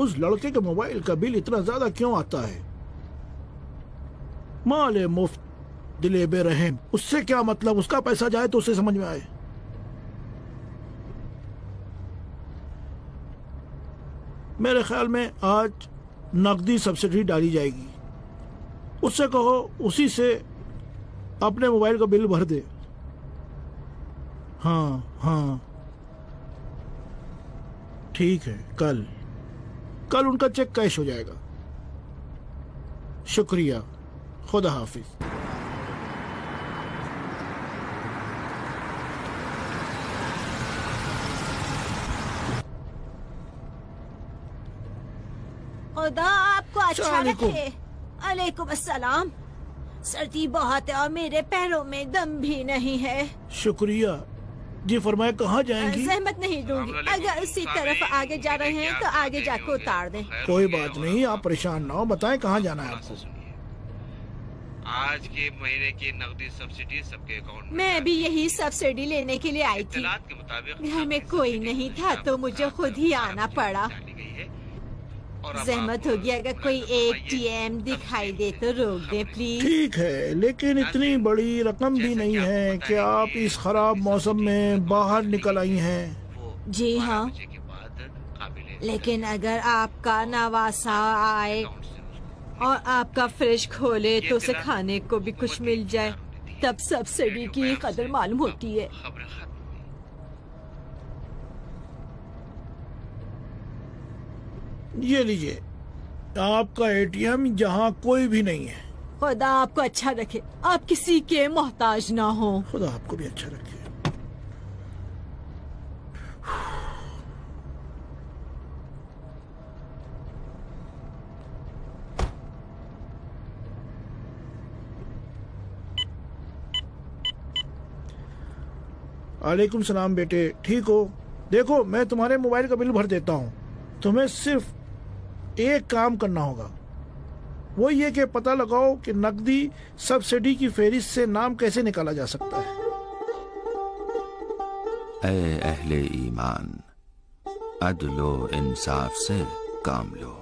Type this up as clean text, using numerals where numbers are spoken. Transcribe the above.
اس لڑکے کے موبائل کا بل اتنا زیادہ کیوں آتا ہے؟ مال مفت دل بے رحم، اس سے کیا مطلب؟ اس کا پیسہ جائے تو اسے سمجھ میں آئے۔ میرے خیال میں آج نقدی سبسڈی ڈالی جائے گی، اس سے کہو اسی سے اپنے موبائل کا بل بھر دے۔ ہاں ٹھیک ہے، کل ان کا چیک کیش ہو جائے گا۔ شکریہ، خدا حافظ۔ خدا آپ کو اچھا رکھے۔ علیکم السلام۔ سردی بہت ہے اور میرے پیروں میں دم بھی نہیں ہے۔ شکریہ جی، فرمائے کہاں جائیں گی؟ زحمت نہیں دوں گی، اگر اسی طرف آگے جا رہے ہیں تو آگے جا کے اتار دیں۔ کوئی بات نہیں، آپ پریشان نہ ہو، بتائیں کہاں جانا ہے آپ کو؟ آج کے مہینے کی نقدی سبسڈی سب کے اکاؤنٹ میں بھی یہی سبسڈی لینے کے لیے آئی تھی، اطلاعات کے مطابق گھر میں کوئی نہیں تھا تو مجھے خود ہی آنا پڑا۔ زحمت ہوگی، اگر کوئی ATM دکھائی دے تو روک دیں پلیز۔ ٹھیک ہے، لیکن اتنی بڑی رقم بھی نہیں ہے کہ آپ اس خراب موسم میں باہر نکل آئی ہیں۔ جی ہاں، لیکن اگر آپ کا نواسا آئے اور آپ کا فریج کھولے تو اسے کھانے کو بھی کچھ مل جائے، تب سبسڈی کی قدر معلوم ہوتی ہے۔ یہ لیجئے آپ کا ATM جہاں کوئی بھی نہیں ہے۔ خدا آپ کو اچھا رکھے، آپ کسی کے محتاج نہ ہوں۔ خدا آپ کو بھی اچھا رکھے۔ وعلیکم السلام بیٹے، ٹھیک ہو؟ دیکھو میں تمہارے موبائل کا بل بھر دیتا ہوں، تمہیں صرف ایک کام کرنا ہوگا، وہ یہ کہ پتہ لگاؤ کہ نقدی سبسڈی کی فہرست سے نام کیسے نکالا جا سکتا ہے۔ اے اہل ایمان، عدل و انصاف سے کام لو۔